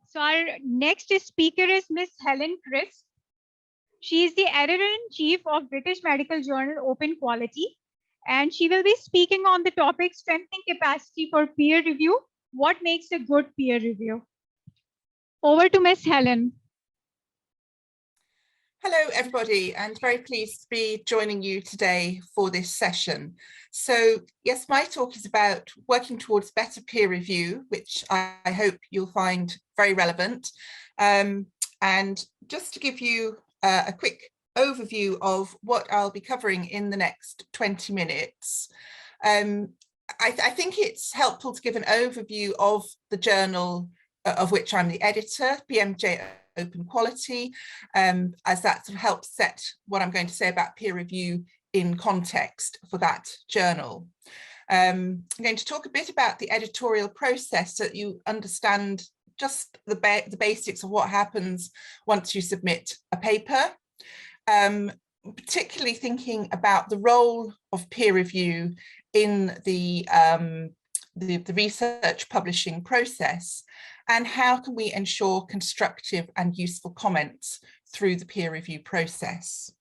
So our next speaker is Miss Helen Crisp. She is the editor-in-chief of British Medical Journal Open Quality, and she will be speaking on the topic strengthening capacity for peer review. What makes a good peer review? Over to Miss Helen. Hello, everybody, and very pleased to be joining you today for this session. So, yes, my talk is about working towards better peer review, which I hope you'll find very relevant. And just to give you a quick overview of what I'll be covering in the next 20 minutes, I think it's helpful to give an overview of the journal of which I'm the editor, BMJ Open Quality, as that sort of helps set what I'm going to say about peer review in context for that journal. I'm going to talk a bit about the editorial process so that you understand just the basics of what happens once you submit a paper, particularly thinking about the role of peer review in the research publishing process, and how can we ensure constructive and useful comments through the peer review process.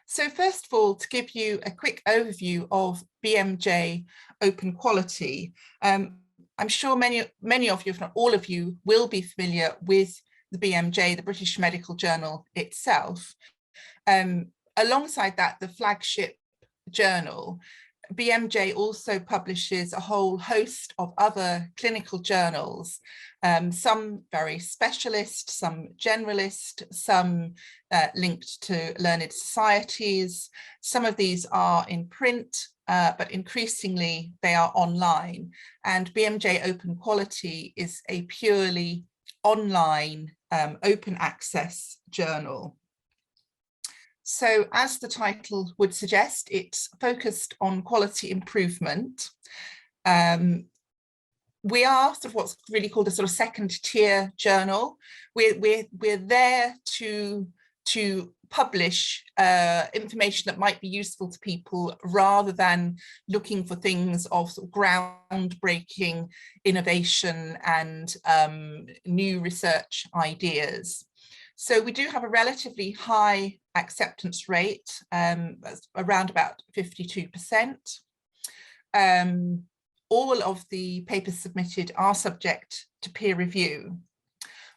So first of all, to give you a quick overview of BMJ Open Quality, I'm sure many of you, if not all of you, will be familiar with the BMJ, the British Medical Journal itself. Alongside that, the flagship journal, BMJ also publishes a whole host of other clinical journals, some very specialist, some generalist, some linked to learned societies. Some of these are in print, but increasingly they are online. And BMJ Open Quality is a purely online open access journal. So as the title would suggest, it's focused on quality improvement. We are sort of what's really called a sort of second tier journal. We're there to publish information that might be useful to people rather than looking for things of sort of groundbreaking innovation and new research ideas. So we do have a relatively high acceptance rate, around about 52%. All of the papers submitted are subject to peer review.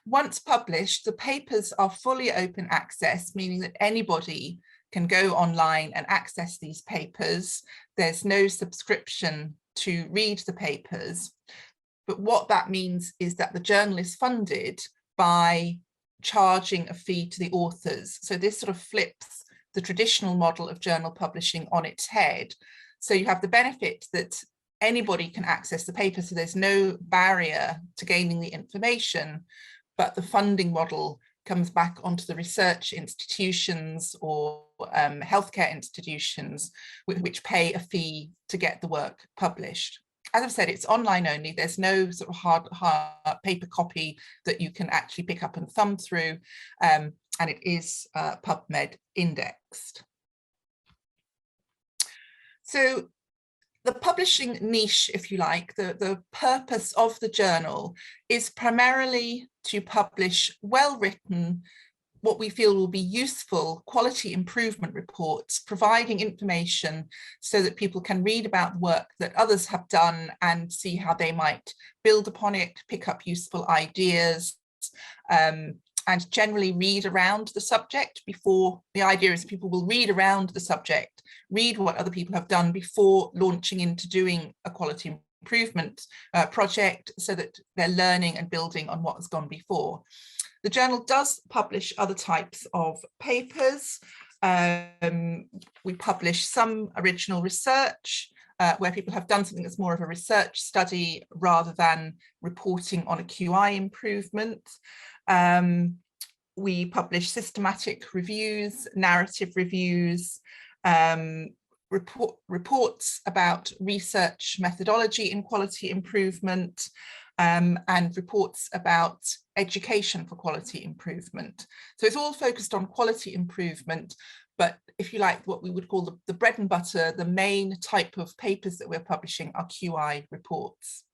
Once published, the papers are fully open access, meaning that anybody can go online and access these papers. There's no subscription to read the papers. But what that means is that the journal is funded by charging a fee to the authors. So this sort of flips the traditional model of journal publishing on its head. So you have the benefit that anybody can access the paper, so there's no barrier to gaining the information, but the funding model comes back onto the research institutions or healthcare institutions which pay a fee to get the work published. As I've said, it's online only. There's no sort of hard paper copy that you can actually pick up and thumb through, and it is PubMed indexed. So the publishing niche, if you like, the purpose of the journal is primarily to publish well-written, what we feel will be useful quality improvement reports, providing information so that people can read about the work that others have done and see how they might build upon it, pick up useful ideas, and generally read around the subject before. The idea is people will read around the subject, read what other people have done before launching into doing a quality improvement project, so that they're learning and building on what has gone before. The journal does publish other types of papers. We publish some original research where people have done something that's more of a research study rather than reporting on a QI improvement. We publish systematic reviews, narrative reviews, reports about research methodology in quality improvement, and reports about education for quality improvement. So it's all focused on quality improvement, but if you like, what we would call the bread and butter, the main type of papers that we're publishing are QI reports.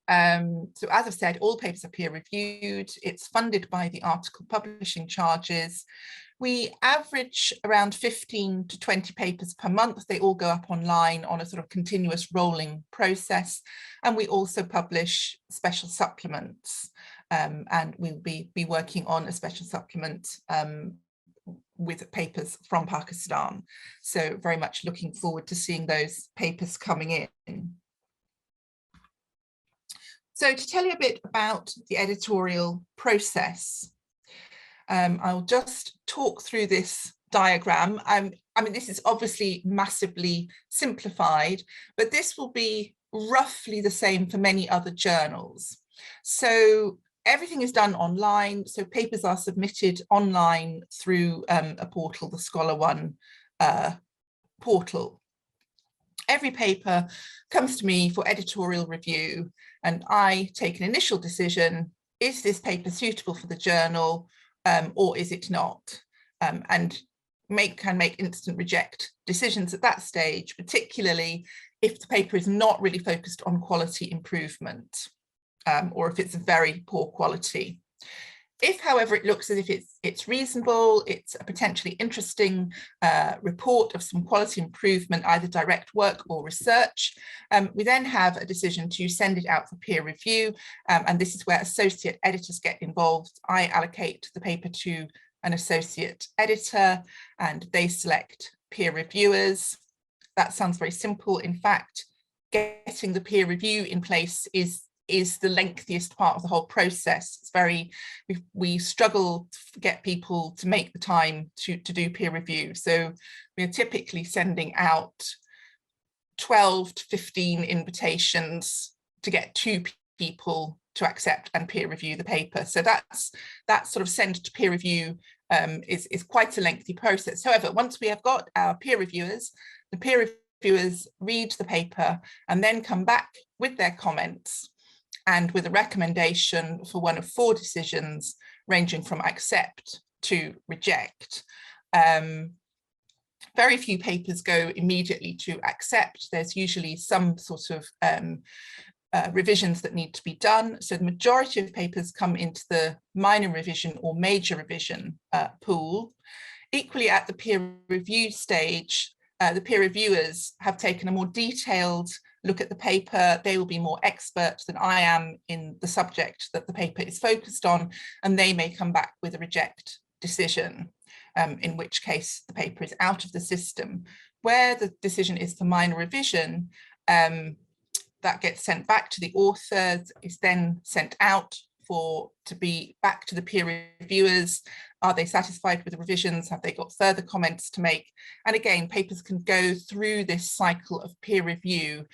So as I've said, all papers are peer reviewed. It's funded by the article publishing charges. We average around 15 to 20 papers per month. They all go up online on a sort of continuous rolling process. And we also publish special supplements. And we'll be working on a special supplement with papers from Pakistan. So very much looking forward to seeing those papers coming in. So to tell you a bit about the editorial process, I'll just talk through this diagram. I mean, this is obviously massively simplified, but this will be roughly the same for many other journals. So everything is done online. So papers are submitted online through a portal, the ScholarOne portal. Every paper comes to me for editorial review, and I take an initial decision: is this paper suitable for the journal, or is it not? And can make instant reject decisions at that stage, particularly if the paper is not really focused on quality improvement, or if it's a very poor quality. If, however, it looks as if it's reasonable, it's a potentially interesting report of some quality improvement, either direct work or research, we then have a decision to send it out for peer review. And this is where associate editors get involved. I allocate the paper to an associate editor and they select peer reviewers. That sounds very simple. In fact, getting the peer review in place is the lengthiest part of the whole process. It's very, we struggle to get people to make the time to do peer review. So we're typically sending out 12 to 15 invitations to get 2 people to accept and peer review the paper. So that sort of send to peer review is quite a lengthy process. However, once we have got our peer reviewers, the peer reviewers read the paper and then come back with their comments and with a recommendation for one of 4 decisions, ranging from accept to reject. Very few papers go immediately to accept. There's usually some sort of revisions that need to be done. So the majority of papers come into the minor revision or major revision pool. Equally, at the peer review stage, the peer reviewers have taken a more detailed look at the paper. They will be more expert than I am in the subject that the paper is focused on, and they may come back with a reject decision, in which case the paper is out of the system. Where the decision is for minor revision, that gets sent back to the authors, is then sent out to be back to the peer reviewers. Are they satisfied with the revisions? Have they got further comments to make? And again, papers can go through this cycle of peer review,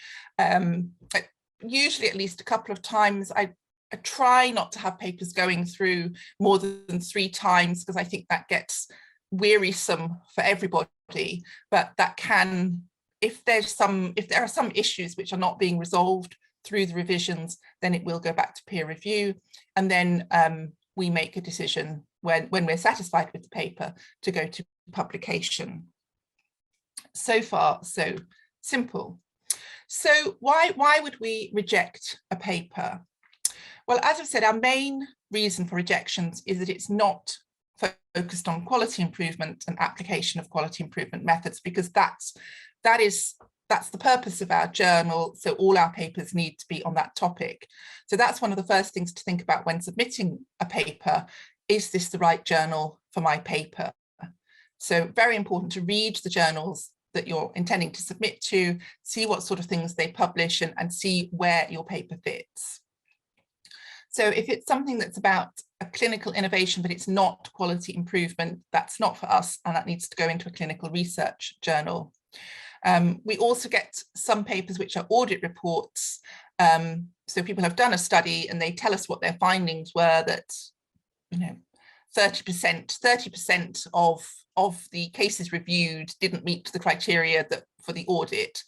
usually at least a couple of times. I try not to have papers going through more than 3 times, because I think that gets wearisome for everybody. But that can, if there are some issues which are not being resolved through the revisions, then it will go back to peer review. And then we make a decision when we're satisfied with the paper to go to publication. So far, so simple. So why would we reject a paper? Well, as I've said, our main reason for rejections is that it's not focused on quality improvement and application of quality improvement methods, because that's the purpose of our journal. So all our papers need to be on that topic. So that's one of the first things to think about when submitting a paper. Is this the right journal for my paper? So very important to read the journals that you're intending to submit to, see what sort of things they publish, and see where your paper fits. So if it's something that's about a clinical innovation, but it's not quality improvement, that's not for us, and that needs to go into a clinical research journal. We also get some papers which are audit reports. So people have done a study and they tell us what their findings were, that 30% of the cases reviewed didn't meet the criteria for the audit.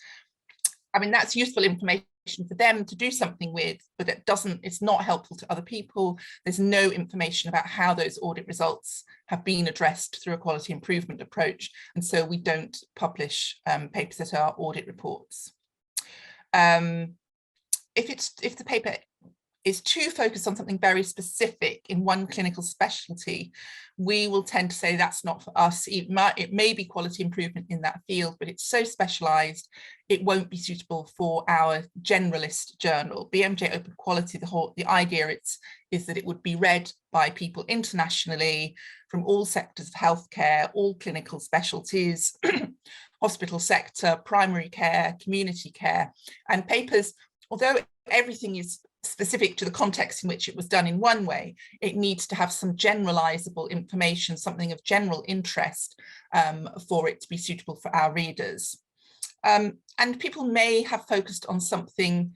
I mean, that's useful information for them to do something with, but it's not helpful to other people. There's no information about how those audit results have been addressed through a quality improvement approach. And so we don't publish papers that are audit reports. if the paper is too focused on something very specific in one clinical specialty, we will tend to say that's not for us. It may be quality improvement in that field, but it's so specialized, it won't be suitable for our generalist journal. BMJ Open Quality, the idea is that it would be read by people internationally from all sectors of healthcare, all clinical specialties, hospital sector, primary care, community care, and papers, although everything is specific to the context in which it was done in one way, it needs to have some generalizable information, something of general interest for it to be suitable for our readers. And people may have focused on something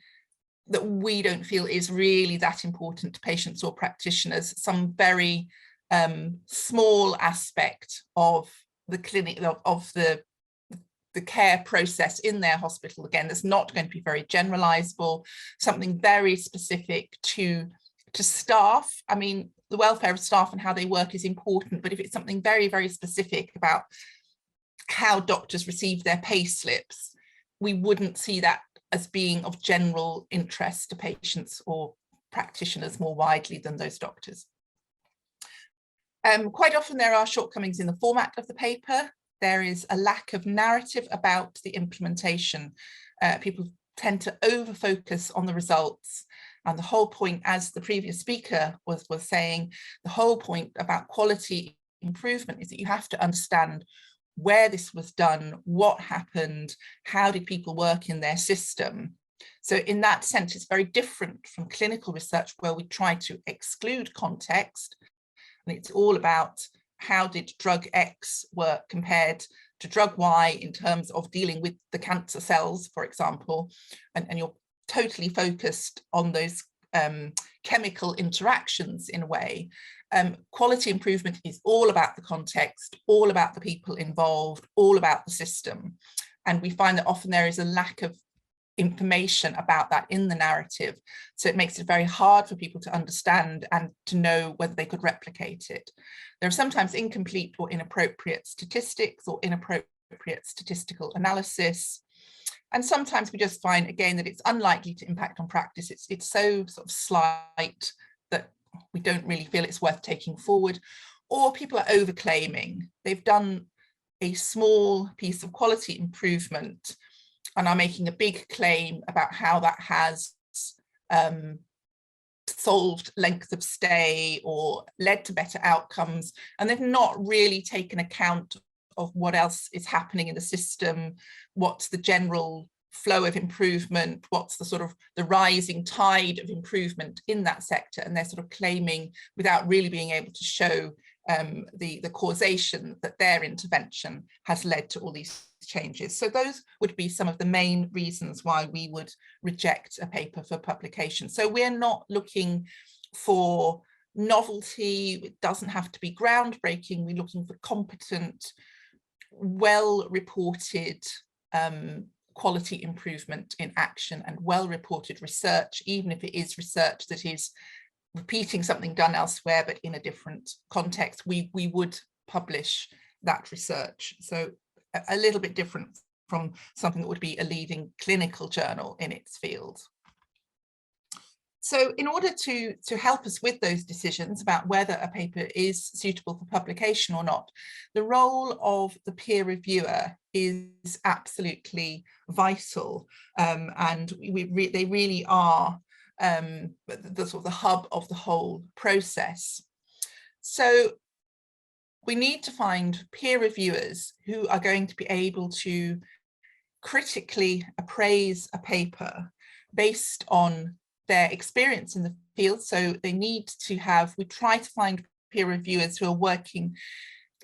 that we don't feel is really that important to patients or practitioners, some very small aspect of the clinic, of the care process in their hospital. Again, that's not going to be very generalizable, something very specific to staff. I mean, the welfare of staff and how they work is important, but if it's something very, very specific about how doctors receive their pay slips, we wouldn't see that as being of general interest to patients or practitioners more widely than those doctors. Quite often there are shortcomings in the format of the paper. There is a lack of narrative about the implementation. People tend to over-focus on the results. And the whole point, as the previous speaker was saying, the whole point about quality improvement is that you have to understand where this was done, what happened, how did people work in their system. So in that sense, it's very different from clinical research where we try to exclude context. And it's all about how did drug X work compared to drug Y in terms of dealing with the cancer cells, for example, and you're totally focused on those chemical interactions in a way. Quality improvement is all about the context, all about the people involved, all about the system. And we find that often there is a lack of information about that in the narrative. So it makes it very hard for people to understand and to know whether they could replicate it. There are sometimes incomplete or inappropriate statistics or inappropriate statistical analysis. And sometimes we just find, again, that it's unlikely to impact on practice. It's so sort of slight that we don't really feel it's worth taking forward. Or people are overclaiming. They've done a small piece of quality improvement and are making a big claim about how that has solved length of stay or led to better outcomes, and they've not really taken account of what else is happening in the system, what's the general flow of improvement, what's the sort of the rising tide of improvement in that sector, and they're sort of claiming without really being able to show the causation that their intervention has led to all these changes. So those would be some of the main reasons why we would reject a paper for publication. So we're not looking for novelty, it doesn't have to be groundbreaking, we're looking for competent, well-reported quality improvement in action and well-reported research, even if it is research that is repeating something done elsewhere but in a different context, we would publish that research. So a little bit different from something that would be a leading clinical journal in its field. So in order to help us with those decisions about whether a paper is suitable for publication or not, the role of the peer reviewer is absolutely vital, and they really are the sort of the hub of the whole process. So we need to find peer reviewers who are going to be able to critically appraise a paper based on their experience in the field. So they need to have, we try to find peer reviewers who are working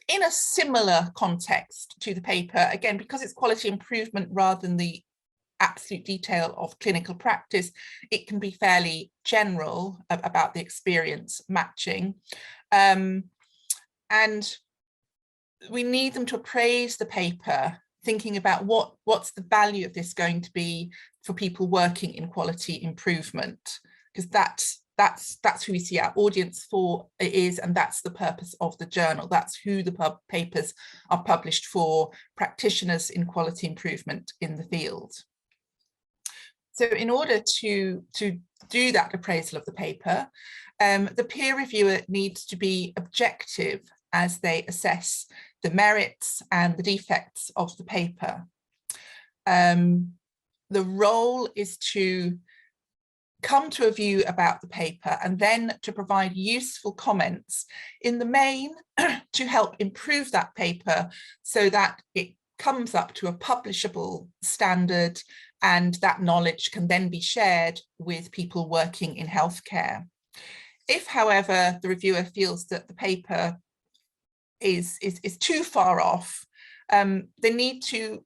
in a similar context to the paper, again, because it's quality improvement rather than the absolute detail of clinical practice, it can be fairly general about the experience matching. And we need them to appraise the paper, thinking about what's the value of this going to be for people working in quality improvement, because that's who we see our audience for is, and that's the purpose of the journal. That's who the papers are published for, practitioners in quality improvement in the field. So in order to do that appraisal of the paper, the peer reviewer needs to be objective as they assess the merits and the defects of the paper. The role is to come to a view about the paper and then to provide useful comments in the main to help improve that paper so that it comes up to a publishable standard, and that knowledge can then be shared with people working in healthcare. If, however, the reviewer feels that the paper is too far off, they need to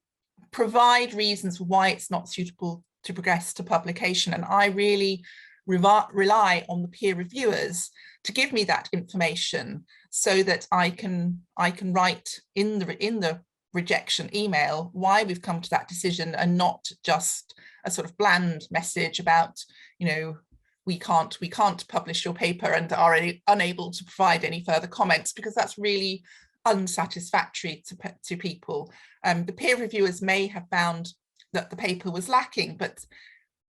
provide reasons why it's not suitable to progress to publication. And I really rely on the peer reviewers to give me that information so that I can write in the rejection email why we've come to that decision, and not just a sort of bland message about, you know, we can't publish your paper and are unable to provide any further comments, because that's really unsatisfactory to people. The peer reviewers may have found that the paper was lacking, but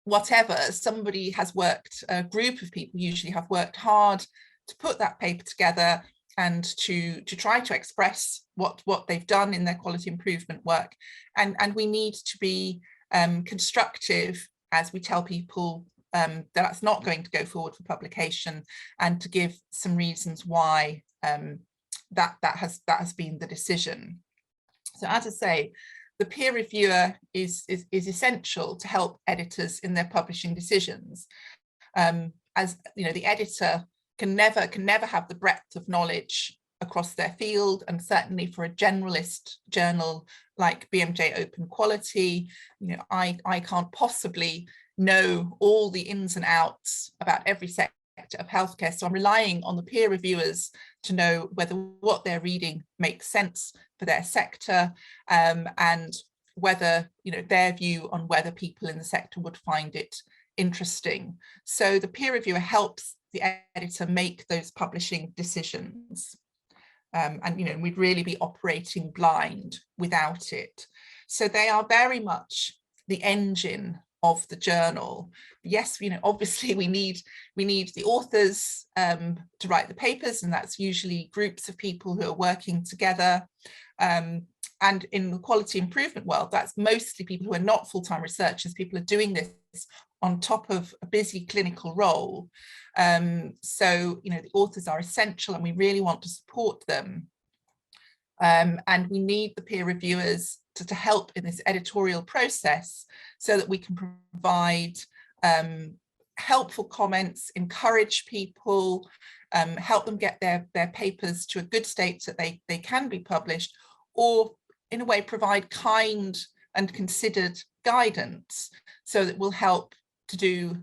whatever, somebody has worked, a group of people usually have worked hard to put that paper together and to try to express what they've done in their quality improvement work. And we need to be constructive as we tell people that's not going to go forward for publication, and to give some reasons why that has been the decision. So as I say, the peer reviewer is essential to help editors in their publishing decisions. As you know, the editor can never have the breadth of knowledge across their field, and certainly for a generalist journal like BMJ Open Quality, you know, I can't possibly know all the ins and outs about every sector of healthcare. So I'm relying on the peer reviewers to know whether what they're reading makes sense for their sector, and whether, you know, their view on whether people in the sector would find it interesting. So the peer reviewer helps the editor make those publishing decisions. And, you know, we'd really be operating blind without it. So they are very much the engine of the journal. Yes, you know, obviously we need the authors to write the papers, and that's usually groups of people who are working together. And in the quality improvement world, that's mostly people who are not full-time researchers. People are doing this on top of a busy clinical role. So, you know, the authors are essential, and we really want to support them. And we need the peer reviewers to help in this editorial process so that we can provide helpful comments, encourage people, help them get their papers to a good state so that they can be published, or in a way provide kind and considered guidance so that will help to do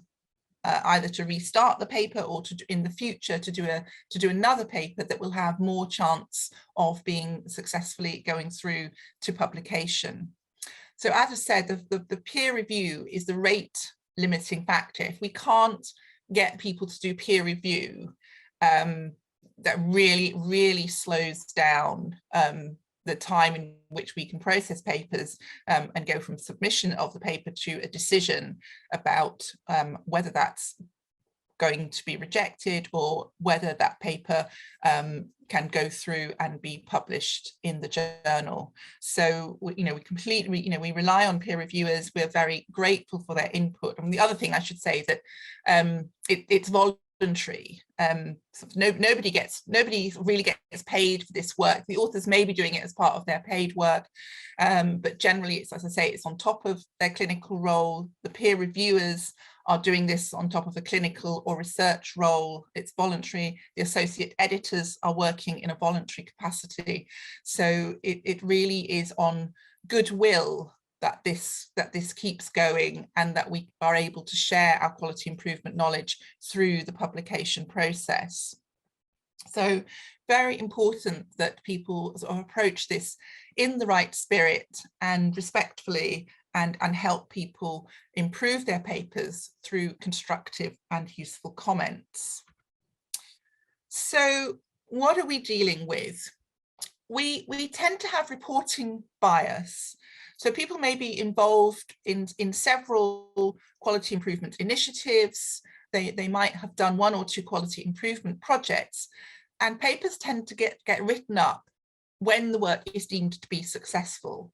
either to restart the paper, or to in the future to do another paper that will have more chance of being successfully going through to publication. So as I said, the peer review is the rate limiting factor. If we can't get people to do peer review, that really slows down the time in which we can process papers and go from submission of the paper to a decision about whether that's going to be rejected, or whether that paper can go through and be published in the journal. So, you know, we rely on peer reviewers. We're very grateful for their input. And the other thing I should say is that it's voluntary. So nobody really gets paid for this work. The authors may be doing it as part of their paid work, but generally it's, as I say, it's on top of their clinical role. The peer reviewers are doing this on top of a clinical or research role. It's voluntary. The associate editors are working in a voluntary capacity. So it really is on goodwill that this keeps going, and that we are able to share our quality improvement knowledge through the publication process. So very important that people sort of approach this in the right spirit and respectfully, and help people improve their papers through constructive and useful comments. So what are we dealing with? We tend to have reporting bias. So people may be involved in several quality improvement initiatives. They might have done 1 or 2 quality improvement projects, and papers tend to get written up when the work is deemed to be successful.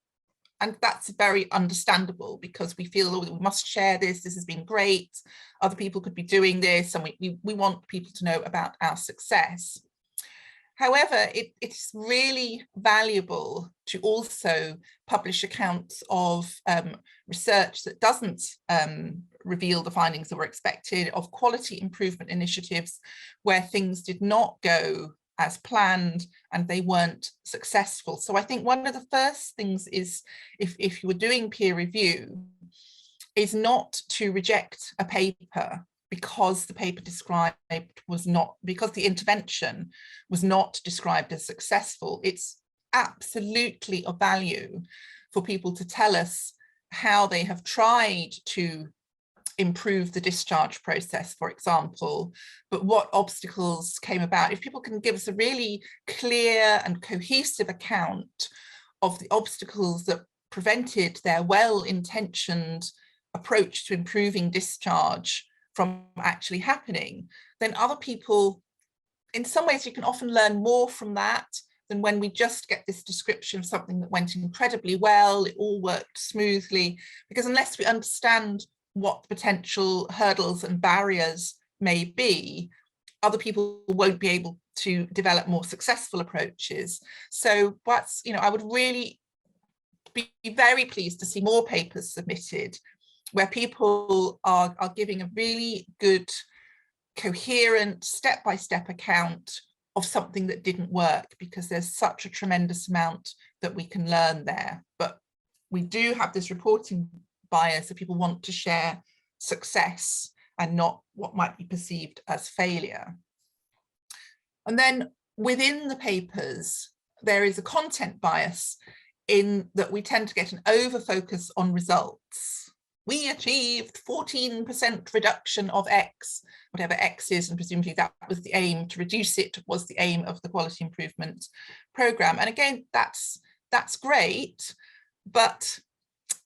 And that's very understandable, because we feel, oh, we must share this has been great, other people could be doing this, and we want people to know about our success. However, it's really valuable to also publish accounts of research that doesn't reveal the findings that were expected, of quality improvement initiatives where things did not go as planned and they weren't successful. So I think one of the first things is, if you were doing peer review, is not to reject a paper because the paper described was not, because the intervention was not described as successful. It's absolutely of value for people to tell us how they have tried to improve the discharge process, for example, but what obstacles came about. If people can give us a really clear and cohesive account of the obstacles that prevented their well-intentioned approach to improving discharge from actually happening, then other people, in some ways, you can often learn more from that than when we just get this description of something that went incredibly well, it all worked smoothly, because unless we understand what potential hurdles and barriers may be, other people won't be able to develop more successful approaches. So what's, I would really be very pleased to see more papers submitted where people are giving a really good, coherent, step-by-step account of something that didn't work, because there's such a tremendous amount that we can learn there. But we do have this reporting bias that people want to share success and not what might be perceived as failure. And then within the papers, there is a content bias in that we tend to get an over-focus on results. We achieved 14% reduction of X, whatever X is, and presumably that was the aim. To reduce it was the aim of the quality improvement program. And again, that's great, but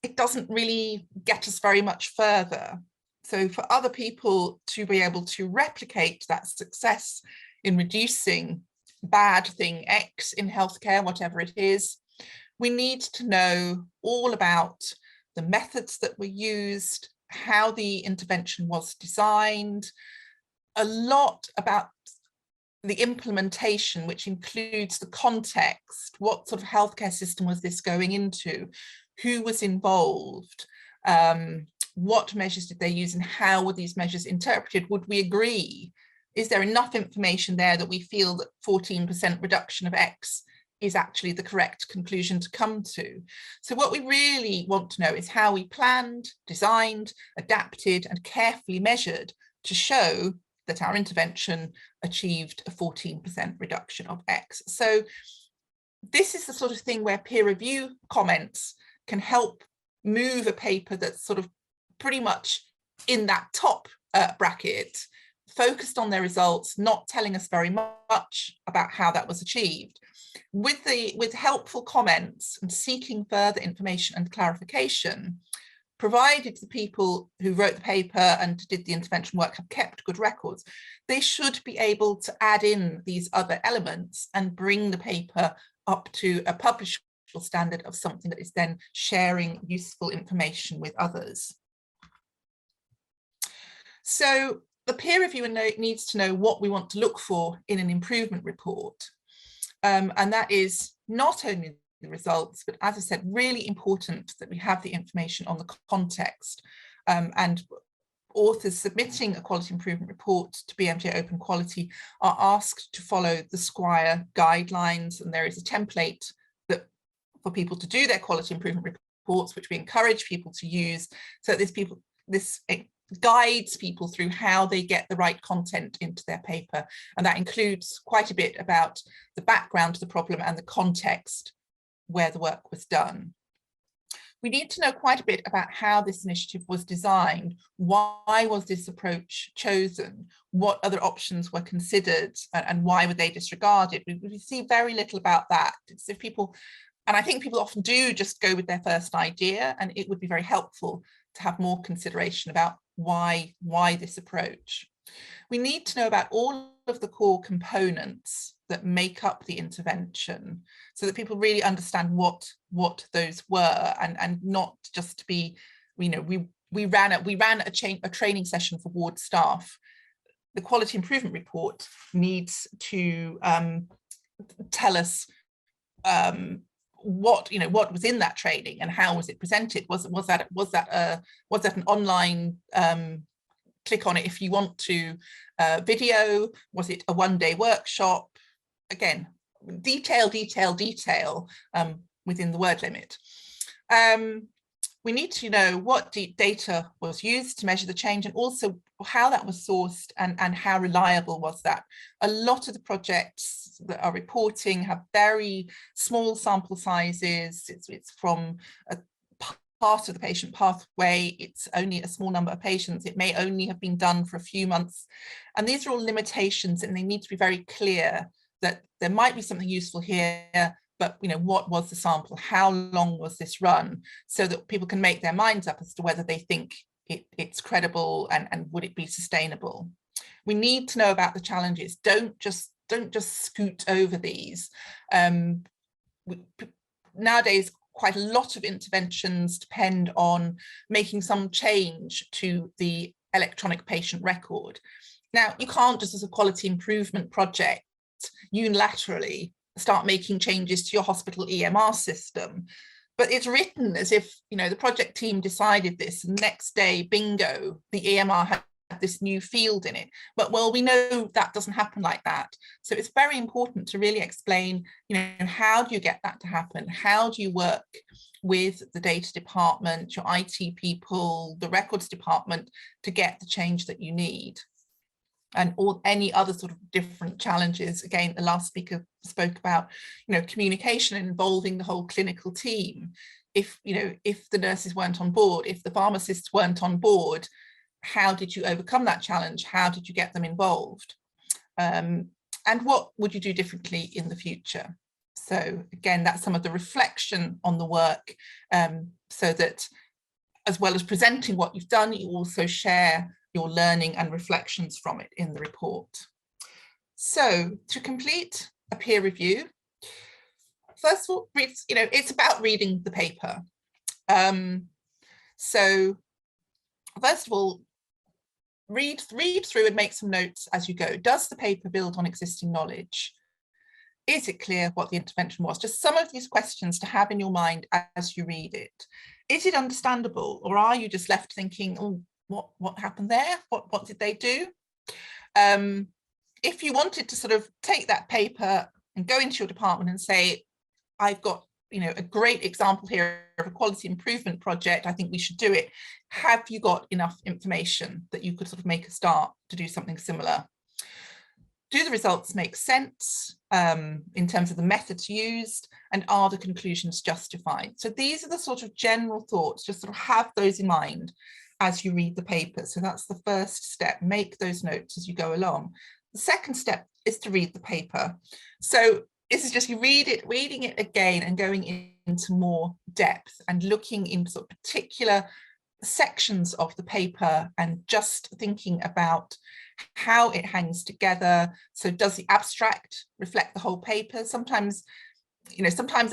it doesn't really get us very much further. So for other people to be able to replicate that success in reducing bad thing X in healthcare, whatever it is, we need to know all about the methods that were used, how the intervention was designed, a lot about the implementation, which includes the context. What sort of healthcare system was this going into? Who was involved? What measures did they use, and how were these measures interpreted? Would we agree? Is there enough information there that we feel that 14% reduction of X is actually the correct conclusion to come to? So what we really want to know is how we planned, designed, adapted, and carefully measured to show that our intervention achieved a 14% reduction of X. So this is the sort of thing where peer review comments can help move a paper that's sort of pretty much in that top bracket, focused on their results, not telling us very much about how that was achieved. With helpful comments and seeking further information and clarification, provided the people who wrote the paper and did the intervention work have kept good records, they should be able to add in these other elements and bring the paper up to a publishable standard of something that is then sharing useful information with others. So the peer reviewer needs to know what we want to look for in an improvement report. And that is not only the results, but as I said, really important that we have the information on the context. And authors submitting a quality improvement report to BMJ Open Quality are asked to follow the Squire guidelines, and there is a template that for people to do their quality improvement reports, which we encourage people to use, so that this guides people through how they get the right content into their paper. And that includes quite a bit about the background to the problem and the context where the work was done. We need to know quite a bit about how this initiative was designed. Why was this approach chosen? What other options were considered, and why were they disregarded? We see very little about that. It's if people And I think people often do just go with their first idea, and it would be very helpful to have more consideration about why this approach. We need to know about all of the core components that make up the intervention so that people really understand what those were, and not just to be, you know, we ran a training session for ward staff. The quality improvement report needs to tell us what was in that training and how was it presented. Was that an online click on it if you want to video? Was it a one-day workshop? Again, detail within the word limit. We need to know what data was used to measure the change, and also how that was sourced and how reliable was that. A lot of the projects that are reporting have very small sample sizes. It's from a part of the patient pathway. It's only a small number of patients. It may only have been done for a few months. And these are all limitations, and they need to be very clear that there might be something useful here, but what was the sample? How long was this run? So that people can make their minds up as to whether they think it's credible and would it be sustainable. We need to know about the challenges. Don't just scoot over these. Nowadays, quite a lot of interventions depend on making some change to the electronic patient record. Now, you can't just, as a quality improvement project, unilaterally start making changes to your hospital EMR system, but it's written as if the project team decided this, and the next day, bingo, the EMR had this new field in it. But well, we know that doesn't happen like that. So it's very important to really explain, how do you get that to happen? How do you work with the data department, your IT people, the records department to get the change that you need? And any other sort of different challenges. Again, the last speaker spoke about, communication and involving the whole clinical team. If the nurses weren't on board, if the pharmacists weren't on board, how did you overcome that challenge? How did you get them involved? And what would you do differently in the future? So again, that's some of the reflection on the work, so that as well as presenting what you've done, you also share your learning and reflections from it in the report. So to complete a peer review, first of all, it's about reading the paper. So first of all, read through and make some notes as you go. Does the paper build on existing knowledge? Is it clear what the intervention was? Just some of these questions to have in your mind as you read it. Is it understandable, or are you just left thinking, oh, what happened there? What did they do? If you wanted to sort of take that paper and go into your department and say, I've got a great example here of a quality improvement project, I think we should do it. Have you got enough information that you could sort of make a start to do something similar? Do the results make sense in terms of the methods used, and are the conclusions justified? So these are the sort of general thoughts, just sort of have those in mind as you read the paper. So that's the first step, make those notes as you go along. The second step is to read the paper. So this is just reading it again and going into more depth and looking into sort of particular sections of the paper and just thinking about how it hangs together. So does the abstract reflect the whole paper? Sometimes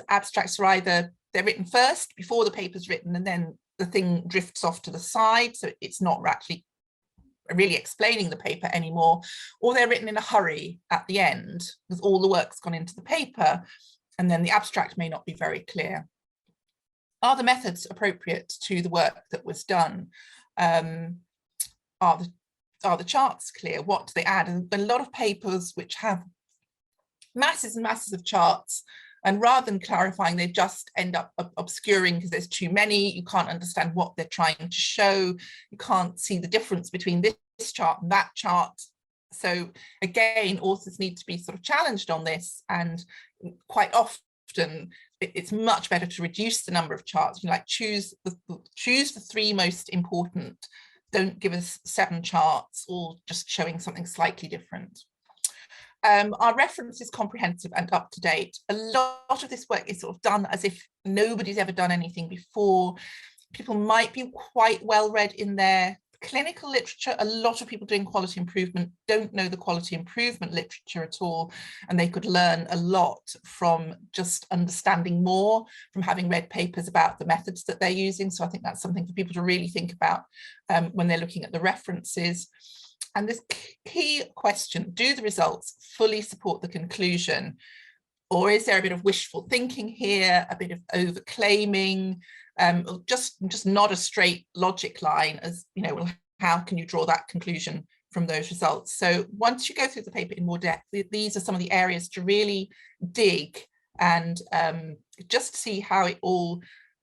abstracts are either they're written first before the paper's written, and then the thing drifts off to the side, so it's not actually really explaining the paper anymore, or they're written in a hurry at the end because all the work's gone into the paper, and then the abstract may not be very clear. Are the methods appropriate to the work that was done? Are the charts clear? What do they add? And a lot of papers which have masses and masses of charts, and rather than clarifying, they just end up obscuring because there's too many. You can't understand what they're trying to show. You can't see the difference between this chart and that chart. So again, authors need to be sort of challenged on this, and quite often it's much better to reduce the number of charts. Choose the 3 most important. Don't give us 7 charts, all just showing something slightly different. Our reference is comprehensive and up to date. A lot of this work is sort of done as if nobody's ever done anything before. People might be quite well read in their clinical literature. A lot of people doing quality improvement don't know the quality improvement literature at all, and they could learn a lot from just understanding more from having read papers about the methods that they're using. So I think that's something for people to really think about when they're looking at the references. And this key question, do the results fully support the conclusion? Or is there a bit of wishful thinking here, a bit of overclaiming, just not a straight logic line as, you know, well, how can you draw that conclusion from those results? So once you go through the paper in more depth, these are some of the areas to really dig and just see how it all,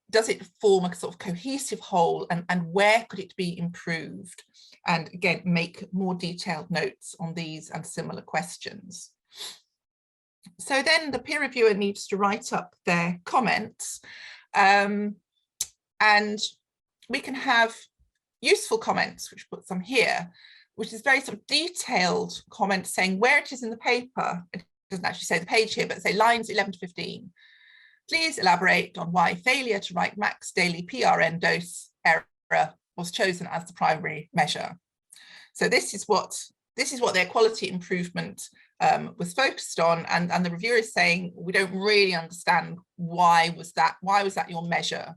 does it form a sort of cohesive whole, and where could it be improved? And again, make more detailed notes on these and similar questions. So then the peer reviewer needs to write up their comments, and we can have useful comments, which put some here, which is very sort of detailed comments saying where it is in the paper. It doesn't actually say the page here, but say lines 11 to 15. Please elaborate on why failure to write max daily PRN dose error was chosen as the primary measure. So this is what their quality improvement was focused on, and the reviewer is saying, we don't really understand why was that your measure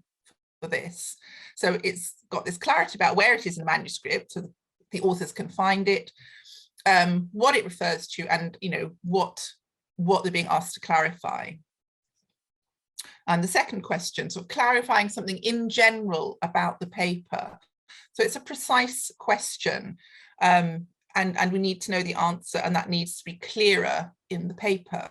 for this. So it's got this clarity about where it is in the manuscript, so the authors can find it, what it refers to, and you know what they're being asked to clarify. And the second question, sort of clarifying something in general about the paper. So it's a precise question, and we need to know the answer, and that needs to be clearer in the paper.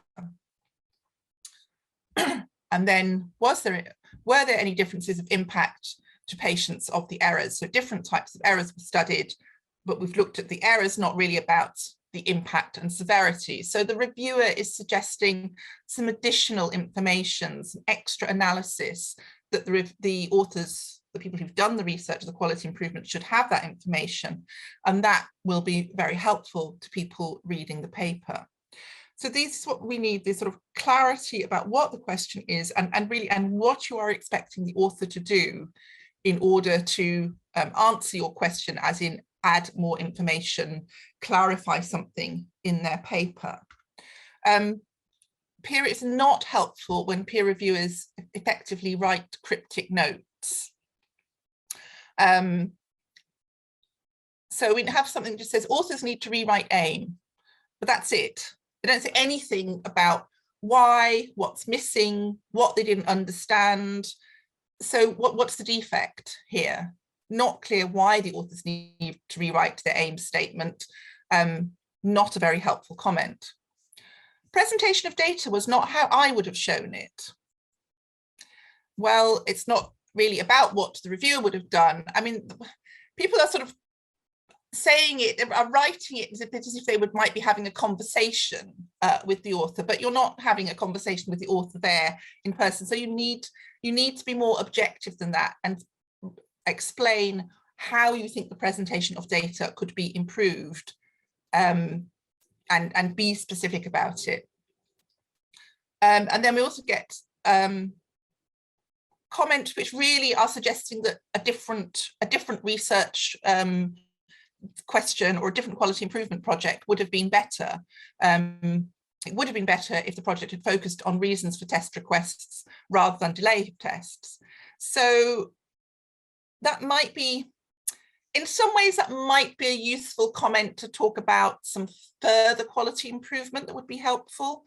And then were there any differences of impact to patients of the errors? So different types of errors were studied, but we've looked at the errors, not really about the impact and severity. So the reviewer is suggesting some additional information, some extra analysis that the authors, the people who've done the research, the quality improvement, should have that information, and that will be very helpful to people reading the paper. So this is what we need, this sort of clarity about what the question is, and what you are expecting the author to do in order to answer your question, as in add more information, clarify something in their paper. It's not helpful when peer reviewers effectively write cryptic notes. So we have something that just says authors need to rewrite AIM, but that's it. They don't say anything about why, what's missing, what they didn't understand. So what's the defect here? Not clear why the authors need to rewrite their AIM statement. Not a very helpful comment. Presentation of data was not how I would have shown it. Well, it's not really about what the reviewer would have done. I mean, people are sort of saying it, are writing it as if they might be having a conversation with the author, but you're not having a conversation with the author there in person. So you need to be more objective than that and explain how you think the presentation of data could be improved, and be specific about it. And then we also get comments which really are suggesting that a different research question or a different quality improvement project would have been better. It would have been better if the project had focused on reasons for test requests rather than delay of tests. So that might be, in some ways, that might be a useful comment to talk about some further quality improvement that would be helpful.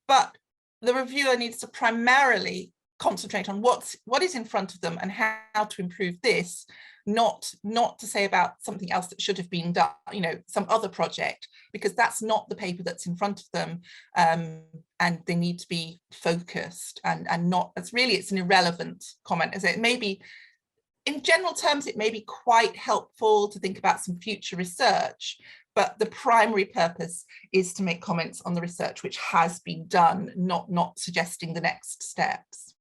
But the reviewer needs to primarily concentrate on what is in front of them and how to improve this, not to say about something else that should have been done, you know, some other project, because that's not the paper that's in front of them, and they need to be focused and not, it's an irrelevant comment. As it may be, in general terms, it may be quite helpful to think about some future research, but the primary purpose is to make comments on the research which has been done, not suggesting the next steps.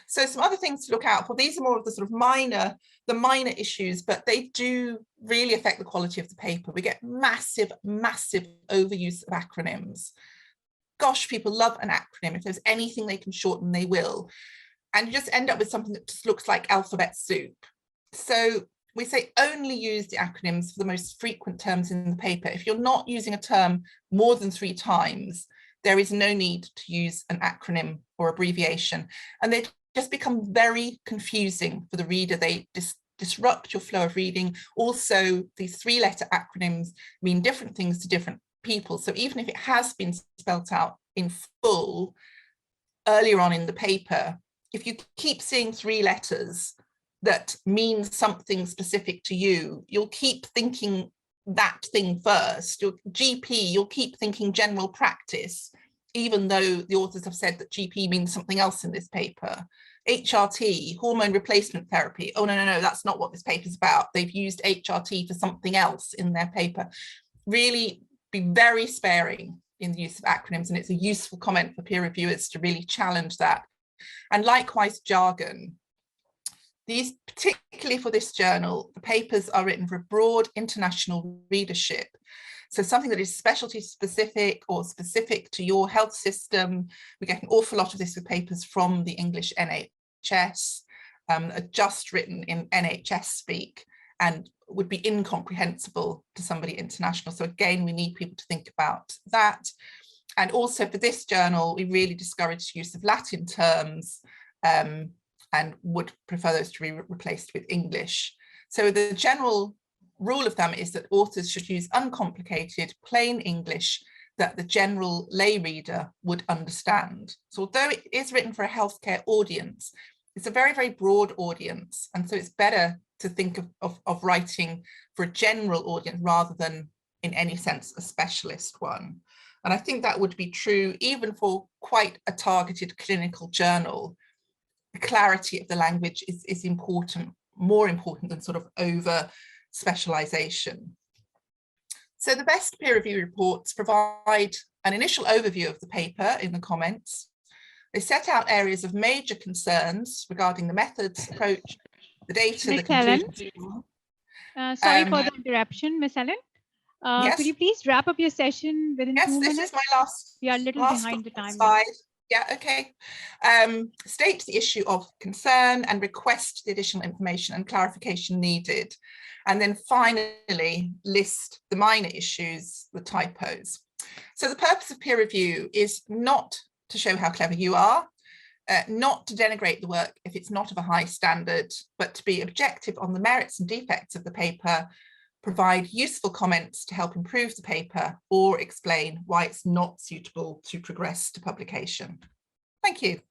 So some other things to look out for. These are more of the sort of minor the minor issues, but they do really affect the quality of the paper. We get massive, massive overuse of acronyms. Gosh, people love an acronym. If there's anything they can shorten, they will. And you just end up with something that just looks like alphabet soup. So we say only use the acronyms for the most frequent terms in the paper. If you're not using a term more than 3 times, there is no need to use an acronym or abbreviation. And they just become very confusing for the reader. They disrupt your flow of reading. Also, these 3-letter acronyms mean different things to different people. So even if it has been spelt out in full earlier on in the paper, if you keep seeing 3 letters that mean something specific to you, you'll keep thinking that thing first. Your GP, you'll keep thinking general practice, even though the authors have said that GP means something else in this paper. HRT, hormone replacement therapy. Oh, no, that's not what this paper is about. They've used HRT for something else in their paper. Really be very sparing in the use of acronyms, and it's a useful comment for peer reviewers to really challenge that. And likewise, jargon. These, particularly for this journal, the papers are written for a broad international readership. So something that is specialty specific or specific to your health system. We get an awful lot of this with papers from the English NHS, just written in NHS speak, and would be incomprehensible to somebody international. So again, we need people to think about that. And also for this journal, we really discourage the use of Latin terms and would prefer those to be replaced with English. So the general rule of thumb is that authors should use uncomplicated, plain English that the general lay reader would understand. So although it is written for a healthcare audience, it's a very, very broad audience. And so it's better to think of writing for a general audience rather than, in any sense, a specialist one. And I think that would be true even for quite a targeted clinical journal. The clarity of the language is important, more important than sort of over specialization. So the best peer review reports provide an initial overview of the paper in the comments. They set out areas of major concerns regarding the methods, approach, the data, Ms. the conclusions. Sorry for the interruption, Ms. Helen. Yes. Could you please wrap up your session within 2 minutes? Yes, this is my last. We are a little behind the time. Slide. Yeah, okay. State the issue of concern and request the additional information and clarification needed. And then finally, list the minor issues, the typos. So the purpose of peer review is not to show how clever you are, not to denigrate the work if it's not of a high standard, but to be objective on the merits and defects of the paper, provide useful comments to help improve the paper, or explain why it's not suitable to progress to publication. Thank you.